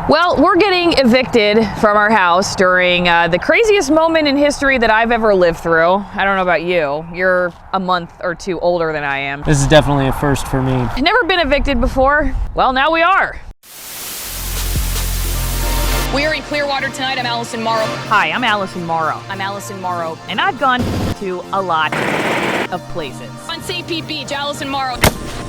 Well, we're getting evicted from our house during the craziest moment in history that I've ever lived through. I don't know about you. You're a month or two older than I am. This is definitely a first for me. I've never been evicted before. Well, now we are. We are in Clearwater tonight. I'm Allison Morrow. Hi, I'm Allison Morrow. I'm Allison Morrow. And I've gone to a lot of places. On St. Pete Beach, Allison Morrow.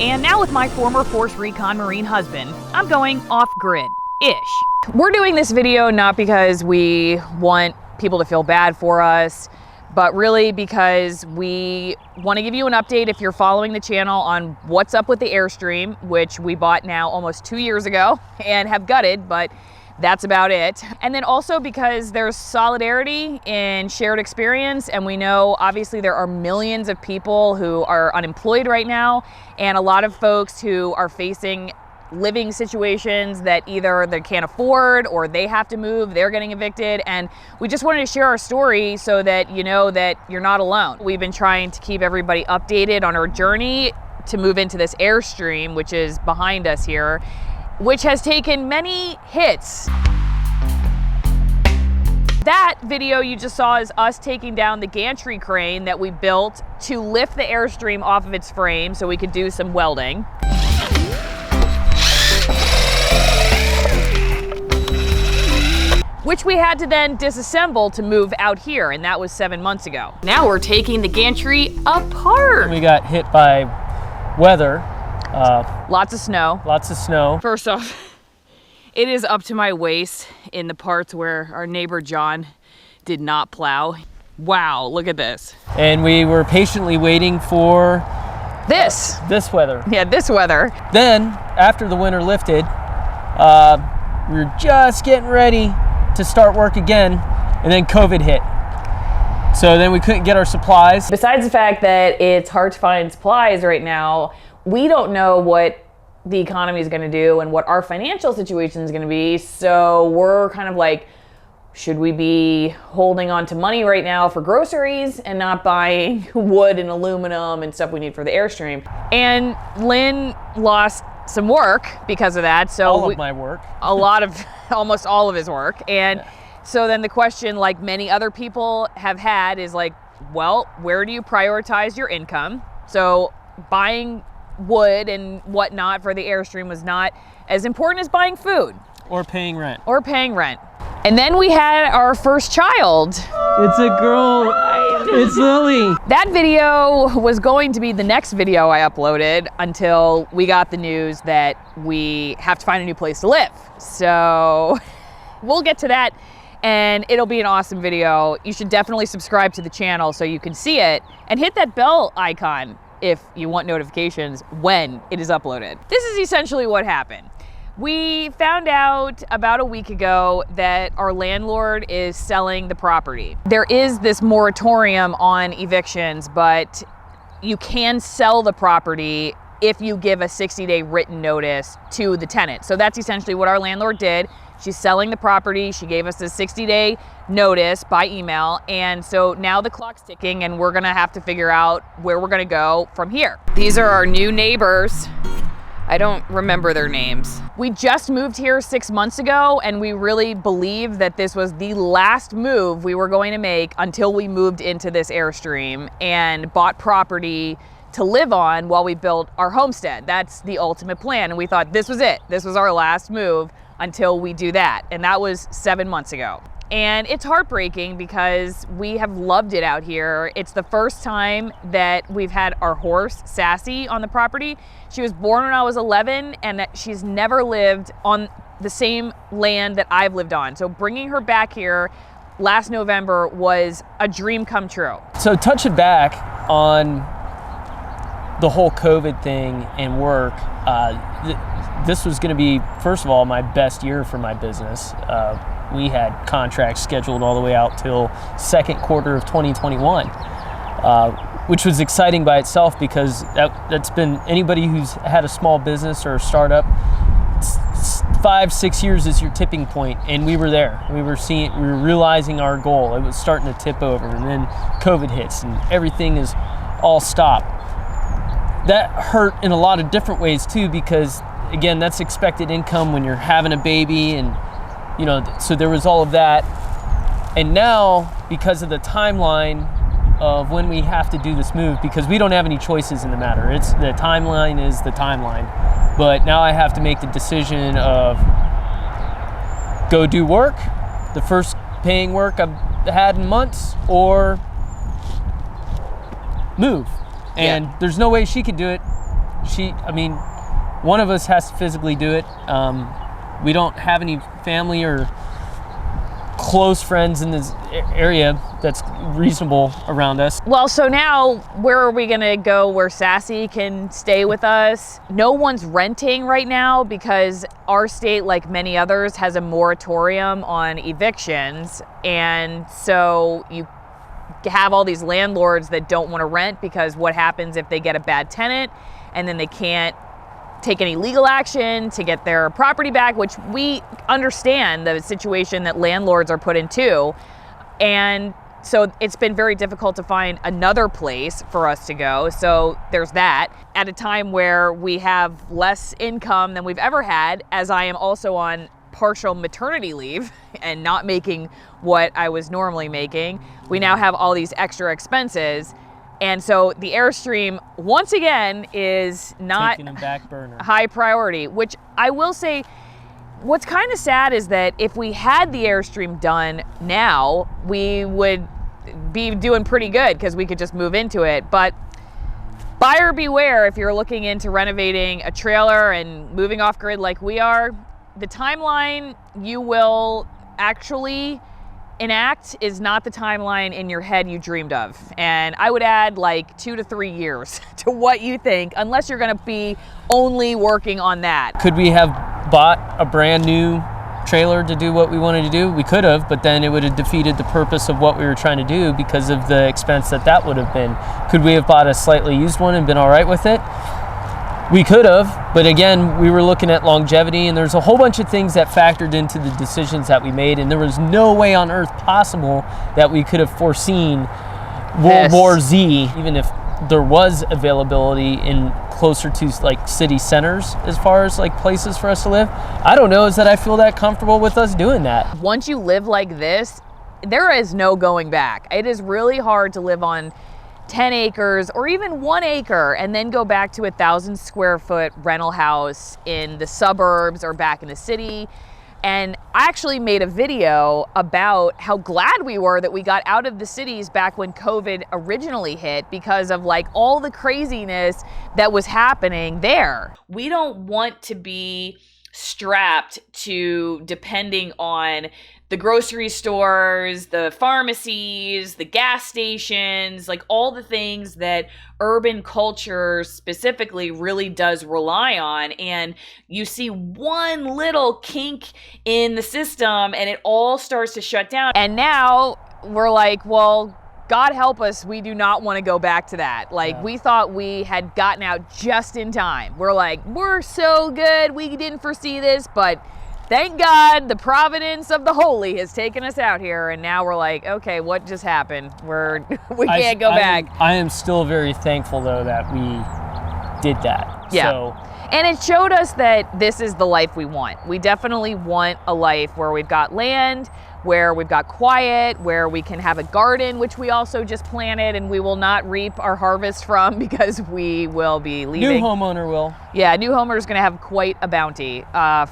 And now with my former Force Recon Marine husband, I'm going off-grid. Ish. We're doing this video not because we want people to feel bad for us, but really because we want to give you an update if you're following the channel on what's up with the Airstream, which we bought now almost 2 years ago and have gutted, but that's about it. And then also because there's solidarity in shared experience, and we know obviously there are millions of people who are unemployed right now, and a lot of folks who are facing living situations that either they can't afford or they have to move, they're getting evicted. And we just wanted to share our story so that you know that you're not alone. We've been trying to keep everybody updated on our journey to move into this Airstream, which is behind us here, which has taken many hits. That video you just saw is us taking down the gantry crane that we built to lift the Airstream off of its frame so we could do some welding. Which we had to then disassemble to move out here, and that was 7 months ago. Now we're taking the gantry apart. We got hit by weather. Lots of snow. Lots of snow. First off, it is up to my waist in the parts where our neighbor John did not plow. Wow, look at this. And we were patiently waiting for this weather. Yeah, this weather. Then, after the winter lifted, we were just getting ready to start work again, and then COVID hit. So then we couldn't get our supplies. Besides the fact that it's hard to find supplies right now, we don't know what the economy is going to do and what our financial situation is going to be. So we're kind of like, should we be holding on to money right now for groceries and not buying wood and aluminum and stuff we need for the Airstream? And Lynn lost some work because of that. So all of my work. A lot of, almost all of his work. And so then the question, like many other people have had, is like, well, where do you prioritize your income? So buying wood and whatnot for the Airstream was not as important as buying food. Or paying rent. Or paying rent. And then we had our first child. It's a girl. It's Lily. That video was going to be the next video I uploaded until we got the news that we have to find a new place to live. So we'll get to that, and it'll be an awesome video. You should definitely subscribe to the channel so you can see it, and hit that bell icon if you want notifications when it is uploaded. This is essentially what happened. We found out about a week ago that our landlord is selling the property. There is this moratorium on evictions, but you can sell the property if you give a 60-day written notice to the tenant. So that's essentially what our landlord did. She's selling the property. She gave us a 60-day notice by email. And so now the clock's ticking, and we're gonna have to figure out where we're gonna go from here. These are our new neighbors. I don't remember their names. We just moved here 6 months ago, and we really believed that this was the last move we were going to make until we moved into this Airstream and bought property to live on while we built our homestead. That's the ultimate plan. And we thought this was it. This was our last move until we do that. And that was 7 months ago. And it's heartbreaking because we have loved it out here. It's the first time that we've had our horse, Sassy, on the property. She was born when I was 11, and that she's never lived on the same land that I've lived on. So bringing her back here last November was a dream come true. So touching back on the whole COVID thing and work, this was gonna be, first of all, my best year for my business. We had contracts scheduled all the way out till second quarter of 2021, which was exciting by itself because that's been, anybody who's had a small business or a startup, 5-6 years is your tipping point, and we were there. We were realizing our goal. It was starting to tip over, and then COVID hits and everything is all stopped. That hurt in a lot of different ways too, because again, that's expected income when you're having a baby and So there was all of that. And now, because of the timeline of when we have to do this move, because we don't have any choices in the matter. It's the timeline is the timeline. But now I have to make the decision of go do work, the first paying work I've had in months, or move. And there's no way she could do it. One of us has to physically do it. We don't have any family or close friends in this area that's reasonable around us. Well, so now where are we gonna go where Sassy can stay with us? No one's renting right now because our state, like many others, has a moratorium on evictions. And so you have all these landlords that don't want to rent because what happens if they get a bad tenant and then they can't take any legal action to get their property back, which we understand the situation that landlords are put into. And so it's been very difficult to find another place for us to go. So there's that. At a time where we have less income than we've ever had, as I am also on partial maternity leave and not making what I was normally making, we now have all these extra expenses. And so the Airstream, once again, is not taking a back burner. High priority, which I will say, what's kind of sad is that if we had the Airstream done now, we would be doing pretty good because we could just move into it. But buyer beware if you're looking into renovating a trailer and moving off grid like we are. The timeline you will actually enact is not the timeline in your head you dreamed of. And I would add like 2 to 3 years to what you think, unless you're gonna be only working on that. Could we have bought a brand new trailer to do what we wanted to do? We could have, but then it would have defeated the purpose of what we were trying to do because of the expense that would have been. Could we have bought a slightly used one and been all right with it? We could have, but again, we were looking at longevity, and there's a whole bunch of things that factored into the decisions that we made, and there was no way on earth possible that we could have foreseen World War Z, even if there was availability in closer to like city centers as far as like places for us to live. I don't know is that I feel that comfortable with us doing that. Once you live like this, there is no going back. It is really hard to live on 10 acres or even 1 acre and then go back to 1,000 square foot rental house in the suburbs or back in the city. And I actually made a video about how glad we were that we got out of the cities back when COVID originally hit because of like all the craziness that was happening there. We don't want to be strapped to depending on the grocery stores, the pharmacies, the gas stations, like all the things that urban culture specifically really does rely on. And you see one little kink in the system and it all starts to shut down. And now we're like, well, God help us, we do not want to go back to that. Like, we thought we had gotten out just in time. We're like, we're so good, we didn't foresee this, but thank God the providence of the holy has taken us out here. And now we're like, okay, what just happened? We can't go back. I am still very thankful though that we did that. Yeah. So, and it showed us that this is the life we want. We definitely want a life where we've got land, where we've got quiet, where we can have a garden, which we also just planted and we will not reap our harvest from because we will be leaving. New homeowner will. Yeah, new homeowner is gonna have quite a bounty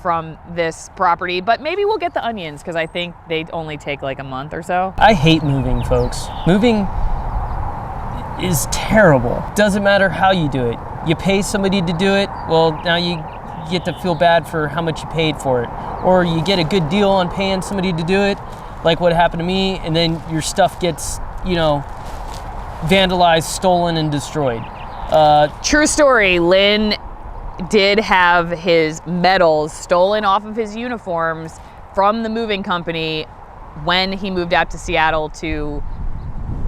from this property, but maybe we'll get the onions because I think they only take like a month or so. I hate moving, folks. Moving is terrible. Doesn't matter how you do it. You pay somebody to do it, well, now you get to feel bad for how much you paid for it. Or you get a good deal on paying somebody to do it, like what happened to me, and then your stuff gets, vandalized, stolen, and destroyed. True story, Lynn did have his medals stolen off of his uniforms from the moving company when he moved out to Seattle to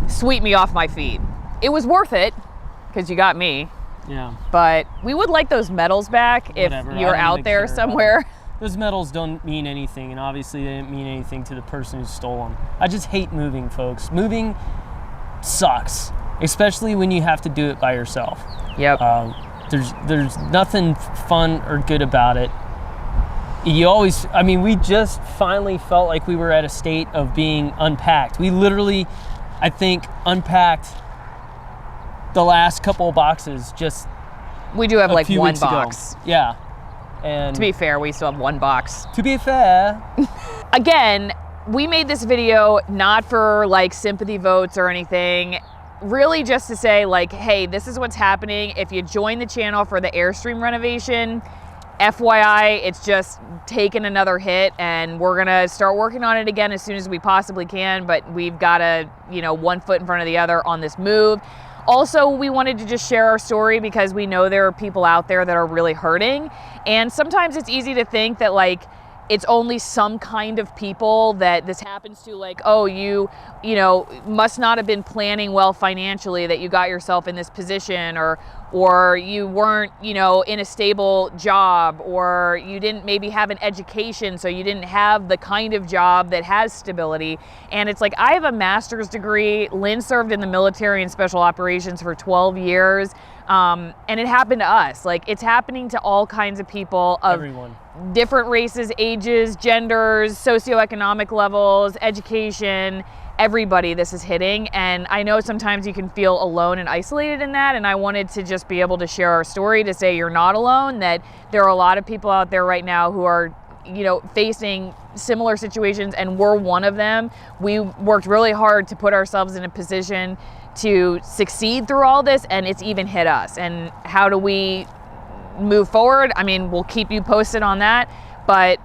sweep me off my feet. It was worth it, because you got me. Yeah. But we would like those medals back if you're out there somewhere. Those medals don't mean anything, and obviously they didn't mean anything to the person who stole them. I just hate moving, folks. Moving sucks, especially when you have to do it by yourself. Yep. There's nothing fun or good about it. you always, I mean, we just finally felt like we were at a state of being unpacked. We literally, I think, unpacked the last couple of boxes just We do have like few one weeks ago. box. Yeah. And To be fair, we still have one box. to be fair, Again, we made this video not for like sympathy votes or anything, really just to say like, hey, this is what's happening. If you join the channel for the Airstream renovation, FYI, it's just taken another hit, and we're gonna start working on it again as soon as we possibly can, but we've gotta, you know, one foot in front of the other on this move. Also, we wanted to just share our story because we know there are people out there that are really hurting, and sometimes it's easy to think that like it's only some kind of people that this happens to, like, oh, you know, must not have been planning well financially that you got yourself in this position, or you weren't, you know, in a stable job, or you didn't maybe have an education, so you didn't have the kind of job that has stability. And it's like, I have a master's degree. Lynn served in the military and special operations for 12 years. And it happened to us. Like, it's happening to all kinds of people of everyone. different races, ages, genders, socioeconomic levels, education, everybody this is hitting. And I know sometimes you can feel alone and isolated in that, and I wanted to just be able to share our story to say you're not alone, that there are a lot of people out there right now who are, you know, facing similar situations, and we're one of them. We worked really hard to put ourselves in a position to succeed through all this, and it's even hit us. And how do we move forward? I mean, we'll keep you posted on that, but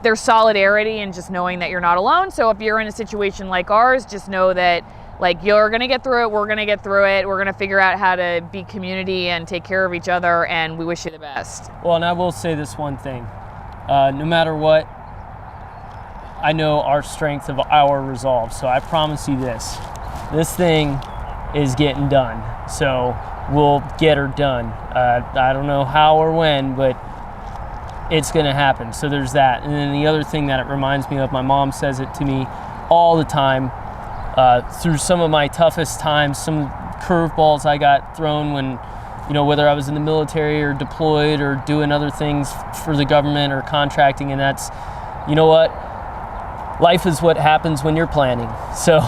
there's solidarity in just knowing that you're not alone. So if you're in a situation like ours, just know that like you're gonna get through it, we're gonna get through it, we're gonna figure out how to be community and take care of each other, and we wish you the best. Well, and I will say this one thing, no matter what, I know our strength of our resolve. So I promise you this thing is getting done. So we'll get her done. I don't know how or when, but it's gonna happen. So there's that. And then the other thing that it reminds me of, my mom says it to me all the time, through some of my toughest times, some curveballs I got thrown when, you know, whether I was in the military or deployed or doing other things for the government or contracting, and that's, you know what? Life is what happens when you're planning. So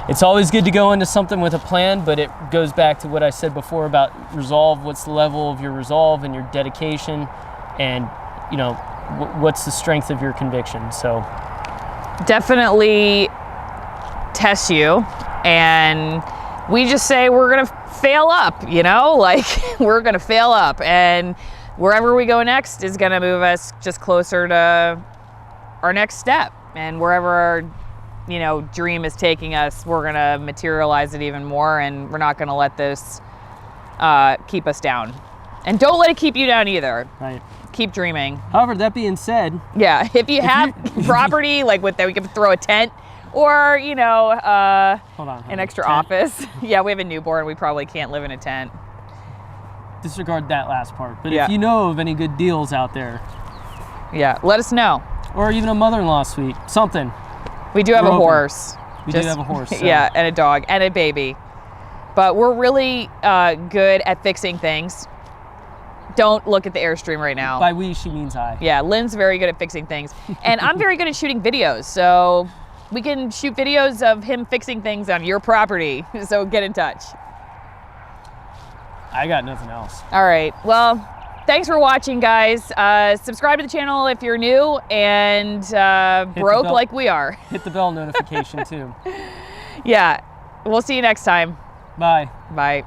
it's always good to go into something with a plan, but it goes back to what I said before about resolve. What's the level of your resolve and your dedication, and, you know, what's the strength of your conviction? So definitely test you, and we just say we're gonna fail up, you know, like we're gonna fail up, and wherever we go next is gonna move us just closer to our next step, and wherever our, you know, dream is taking us, we're gonna materialize it even more, and we're not gonna let this keep us down. And don't let it keep you down either. Right. Keep dreaming. However, that being said, yeah, if you have property like with that, we can throw a tent, or, you know, an extra office. Yeah, we have a newborn. We probably can't live in a tent. Disregard that last part. But Yeah. if you know of any good deals out there, Yeah, let us know. or even a mother-in-law suite, something. We do have We're a open. horse. We do have a horse. So. Yeah, and a dog and a baby. But we're really good at fixing things. Don't look at the Airstream right now. By we, she means I. Yeah, Lynn's very good at fixing things. And I'm very good at shooting videos. So we can shoot videos of him fixing things on your property. So get in touch. I got nothing else. All right. Well, thanks for watching, guys. Subscribe to the channel if you're new and broke bell. like we are. Hit the bell notification too. Yeah. We'll see you next time. Bye. Bye.